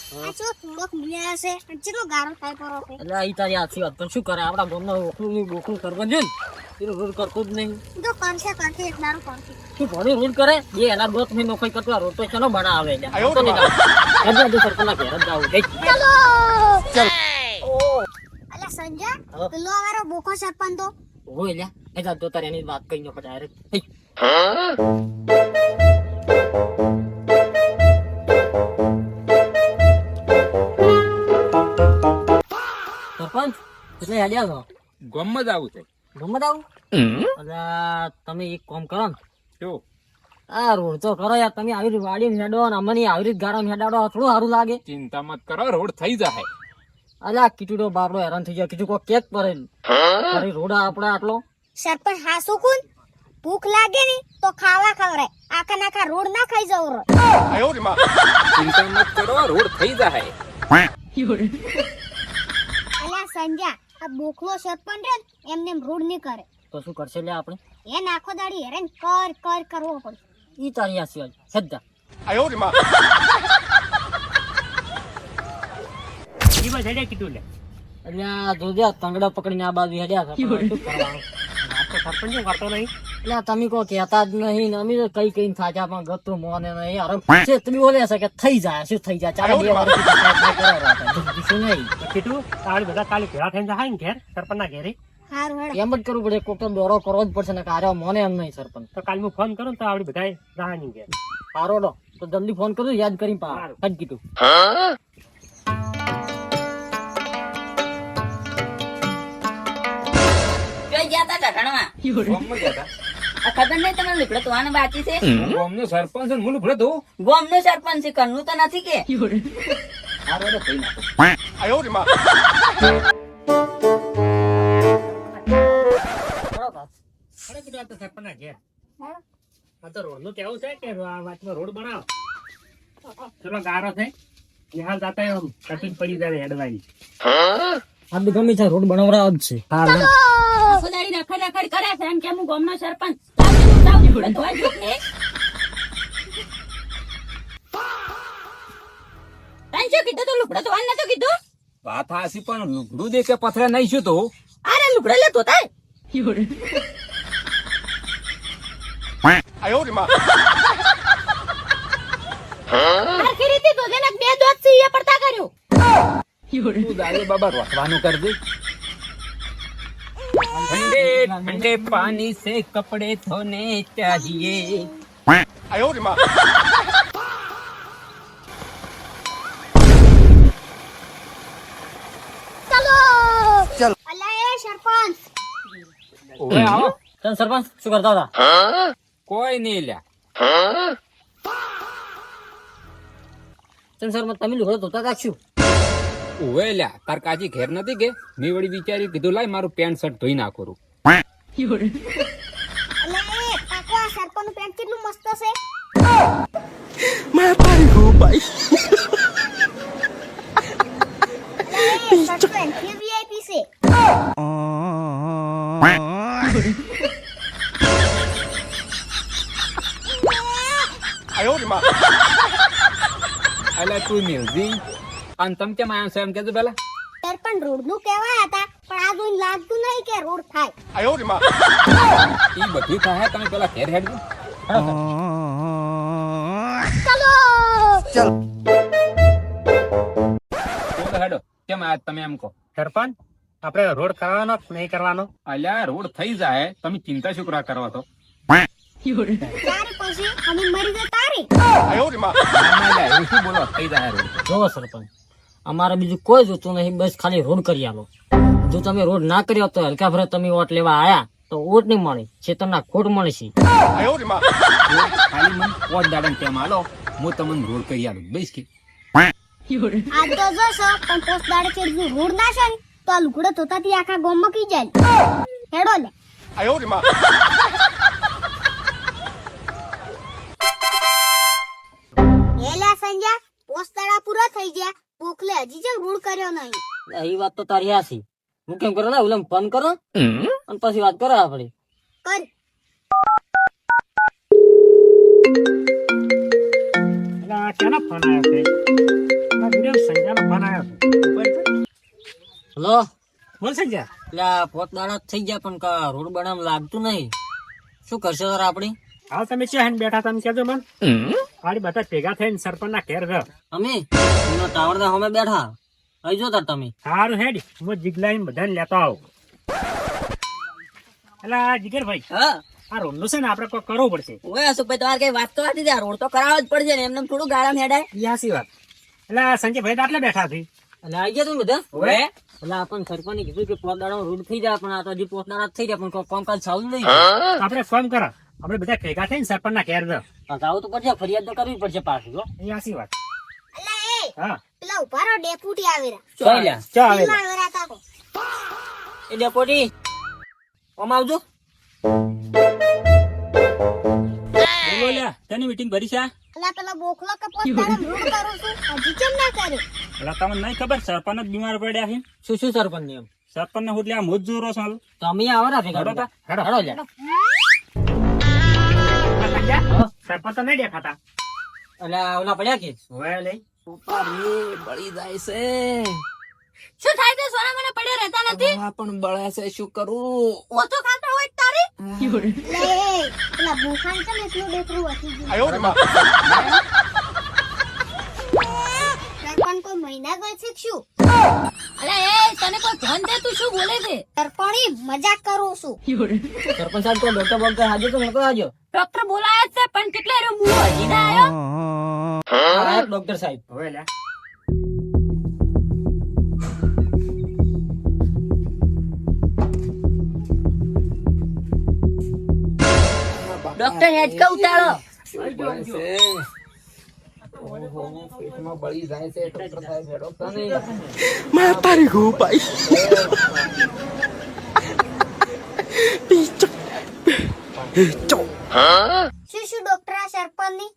આ જો થોડોક મિયા છે અને ચેલો ગારો થાય પરો છે એટલે આ તારી આછી વાત પણ શું કરે આપણા ગામમાં ઓખલું ની બોખલું કરવા જોઈએ ને એ રોડ કરતો જ નહીં તો કરશે એક દારૂ કરશે શું ભણી રોડ કરે એ એના દોસ્ત ની નોકરી કરતો રોડ તો ચલો બનાવે તો નહીં જાવ તો સરપંચના ઘેર જ જાવું ચાલો ચાલ અલા સંજય પેલો આવારો બોકો સરપંચ તો હોય લ્યા એ જા તો તારે એની વાત કઈ નો ડાયરેક્ટ સરપંચ એટલે હેડ્યા છો ગામમાં જ આવું છે. ગમત આવું અલા તમે એક કામ કરો ને શું આ રોડ તો કરો યાર તમે આવી રીતે વાડી હેડો ને અમને આવી રીતે ગાડા હેડાડો થોડું સારું લાગે ચિંતા મત કરો, રોડ થઈ જાય. અલા કીટુડો બાપડો હેરાન થઈ ગયો કીધું કોઈ કેક પડે અરે રોડ આપડે આટલો સરપંચ હાસુ કોણ ભૂખ લાગે ને તો ખાવા ખવરાય આખા નાખા રોડ ના ખાઈ જવો રો ચિંતા મત કરો, રોડ થઈ જાય. અલા સંજય આ બોખલો સરપંચ રે એમને એમ રોડ નહીં કરે તો શું કરશે લે આપણે એ નાખો દાડી હેરાન કર કર કરવો પડે ઈ તારી આ સિવાય સદ્દા ઈ બસ હેડે કીધું લે એટલે આ જોજે તંગડા પકડીને આ બાજુ હેડ્યા છે પણ શું કરવાનું વાત તો સરપંચ શું કરતો નહીં એટલે આ તમે કહો કહેતા જ નહીં ને અમે તો કઈ કઈ થાક્યા પણ ગતું મોને નહીં અરે ચેતવી બોલે છે કે થઈ જાય શું થઈ જાય ચાલો 2 વર્ષ શું નહીં તો કીધું તાળી બધા કાલે ભેળા થઈને જાય ને ઘેર સરપંચના ઘેરે હારું હેડ એમ જ કરવું પડે કોક તો દોરો કરવો જ પડશે ને કાર્ય મોને એમ નહીં સરપંચ તો કાલે હું ફોન કરું ને તો આવડી બધા રાહની ઘેર સારો ડો તો જલ્દી ફોન કરજો યાદ કરીને પા હજ કીધું ગામમાં ગયા તા. ખબર નહીં તમને લીકડો તો આને બાકી છે ગામનો સરપંચ છે ને મુલું ભરે તો ગોમ નો સરપંચ છે કરનું તો નથી કે આ રોડ થઈ નાખો. અરે કીધું આ તો સરપંચના ઘેર આ તો રોડનું કેવું છે કે આ વાતમાં રોડ બનાવો ચલો ગારો છે નિહાલ જાતા એમ કટિંગ પડી જાય હેડવાની આ બી ગમે છે રોડ બનાવરા જ છે આખો દાડી રખડ રખડ કરે છે એમ કે હું ગોમ નો સરપંચ લીકડો ધોવા જો ને તને શું કીધું તું લીકડો ધોવા નતો કીધું વાત હાસી પણ લુગડું દે કે પથરા નહીં શું તો અરે લીકડો લે ધોતા હરખી રીતે ધોધે ને બે દોત થી એ પડતા કર્યું તું દાદે બાબા રોટવાનું કર દે. ठंडे ठंडे पानी से कपड़े धोने चाहिए. ચલો અલા એ સરપંચ ઓવે આવો. ચાલ સરપંચ શું કરતા હતા કોઈ નહીં લ્યા. ચાલ સરપંચ તમે લુગડો ધોતા રાખશું ઓવે લ્યા તાર કાચી ઘેર નથી કે મેં વળી વિચાર્યું કીધું લાય મારું પેન્ટ શર્ટ ધોઈ નાખું. અલા એ કાકો આ સરપંચ નું પેન્ટ કેટલું મસ્ત છે સરપંચ વીઆઈપી છે અલા તું મ્યુઝિક અને તમે કેમ આયા છો એમ કેજો પેલા. સરપંચ રોડ નું કહેવાય હતા પણ આ જોઈને લાગતું નહીં કે રોડ થાય ઈ બધું થાય તમે પેલા ઘેર હેડ દો. ચલો તો હેડો કેમ આયા તમે એમ કહો. સરપંચ આપણે રોડ કરવાનો કે નહીં કરવાનો અલ્યા રોડ થઈ જાય તમે ચિંતા શું કરવા કરો છો. ત્યારે પછી અમે મરી ગયા તારી ના, લ્યા, એવું શું બોલો થઈ જાય રોડ તો. જોવો સરપંચ અમારે બીજું કોઈ જોતું નહીં બસ ખાલી રોડ કરી આલો જો તમે રોડ ના કર્યો તો હલકા ફરે તમે વોટ લેવા આયા તો વોટ નહીં મળે છેતરના ખોટ મળશે ખાલી મને 5 દાડા તેમ હાલો હું તમને રોડ કરી આલું બસ કે. આ તો જોશો પણ પોસ્ટ દાડે છે રોડ ના છે ને તો આ લુગડો ધોતાથી આખા ગામમાં કી જાય હેડો લે એલા સંજા પોસ્ટ દાડા પૂરા થઈ ગયા ભૂખલે હજી જેમ રોડ કર્યો નહીં એ વાત તો તારી હાસી હું કેમ કરો ને ઓલા ફોન કરો અને પછી વાત કરો આપડે કર એટલે આ ક્યાંનો ફોન આવ્યો છે વિડીયો બોલ સંજય. એટલે આ પોત દાડા થઈ ગયા પણ રોડ બનાવ લાગતું નહીં. શું કરશે સર આપડી? હાલ તમે ક્યાં બેઠા તમે કહેજો મને. ખાલી બધા ભેગા થઈને સરપંચ ના ઘેર રહો. અમે ટાવર ના સામે બેઠા અહીં જો તાર તમે. સારું હેડ હું જીગલાઈને બધાને લેતો આવું. એટલે જીગરભાઈ હા આ રોડ નું છે ને આપડે કોઈ કરવું પડશે. ઓય અશોકભાઈ તમારે કઈ વાત તો હતી ત્યાં રોડ તો કરાવવો જ પડશે ને એમને થોડું ગાળામાં હેડાય. યાસી વાત. એટલે સંજયભાઈ તો આટલે બેઠા છે. એટલે આવી ગયા તમે બધા? ઓવે. એટલે આપણને સરપંચે કીધું કે પોત દાડા રોડ થઈ જાય પણ આ તો હજી પોત દાડા થઈ જાય પણ કોઈ કામકાજ ચાલુ નહીં. આપણે ફોન કરો આપણે બધા ભેગા થઈને સરપંચ ના ઘેર રહો. આવું તો પડશે, ફરિયાદ તો કરવી પડશે પાછી. હો યાસી વાત. અલા એ હા પેલા ઉભા રહો ડેપુટી આવેલા. ચાલ લ્યા. ચા આવે. પેલા આવેલા તાકો. એ ડેપોટી આમ આવજો. બોલો લ્યા તેની મીટિંગ ભરી છે અલા પેલા બોખલો કે પોત તારા રોડ કરું છું હજી કેમ ના કર્યો? એટલે તમને નહીં ખબર સરપંચ જ બીમાર પડ્યા છે. શું શું સરપંચ ને એમ? સરપંચ ને હું આ મોજ જોરો છું. તમે આવો ને ભેગા હેડો ભેગા. હેડો. હેડો લ્યા. સંજય સરપંચ તો નહીં દેખાતા. એટલે ઓલા પડ્યા કે હવે લઈ બળી જાય છે શું થાય છે સોના મને પડ્યા રહેતા નથી. પણ બળે છે શું કરું. ઓછો ખાતા હોય તારી. લે પેલા બોખાન છે ને એટલું ડેપરું વધી ગયું. સરપંચ કોઈ મહિના ગઈ છે કે શું? અરે એ તને કોઈ ધન દે તું શું બોલે છે. સરપણી મજાક કરું છું. સરપંચ સાહેબ તો ડોક્ટર બોલતા હાજર તો નતો હાજર. ડોક્ટર બોલાયા છે પણ કેટલા રે મું હજી ના આવ્યો. હા ડોક્ટર સાહેબ. હવે લે ડોક્ટર હેડકા ઉતારો. પેટમાં બળી જાય છે ડોક્ટર સાહેબ હેડો તમે. શું શું ડોક્ટર આ સરપંચની?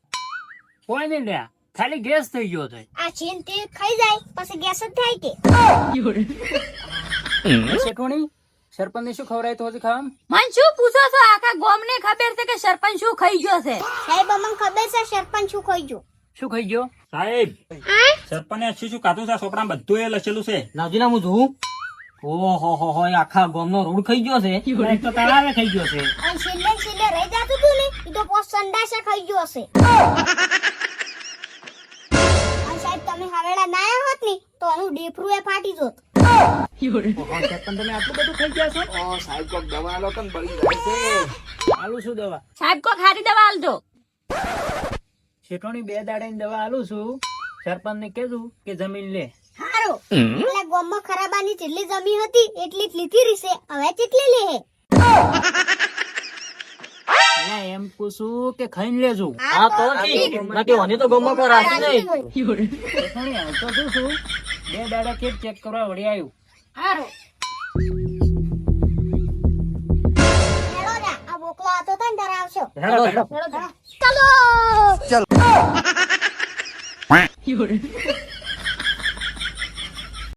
કોઈ નહીં લ્યા ખાલી ગેસ થઈ ગયો છે. આ છીન તે ખાઈ જાય પછી ગેસ જ થાય કે? શેઠવાણી સરપંચ ને શું ખવડાય તો હજી ખાવા મન શું પૂછો છો આખા ગામ ને ખબર છે કે સરપંચ શું ખાઈ ગયો છે. સાહેબ અમને ખબર છે સરપંચ શું ખાઈ ગયો. શું ખાઈ ગયો? સાહેબ સરપંચ શું શું ખાતું છે છોકરા બધું એ લખેલું છે. નાજીના હું જોઉં. ઓહો હો હો આ ગામનો રોડ ખાઈ ગયો છે. એક તો તળાવે ખાઈ ગયો છે. અને છેલ્લે છેલ્લે રહી જતું હતું ને એ તો પોસ સંડાસે ખાઈ ગયો હશે. અને સાહેબ તમે હવેડા ના આવ્યા હોત ને તો આનું ડેફરું એ ફાટી જોત. સરપંચ તમે આટલું બધું ખાઈ ગયા છો? સાહેબ કોક દવા લો કે બળી જાય છે. આલું શું દવા? સાહેબ કો ખારી દવા આલજો. શેઠોણી 2 દાડાની દવા આલું છું. સરપંચ ને કીધું કે જમીન લે. હારો એટલે ગામમાં ખરાબાની જેટલી જમીન હતી એટલી જ લીધી રીસે હવે કેટલી લે હે? એટલે એમ પૂછું કે ખાઈને લેજો. હા તો ઠીક. બાકી મને તો ગામમાં કોઈ રાજી નહીં. શેઠોણી હાલ તો શું છું 2 દાડા કેક ચેક કરવા વળી આવ્યું. હારો હેડો જા આ બોકલો હતો તને ડરાવશો. હેડો હેડો. હેડો જા. ચાલો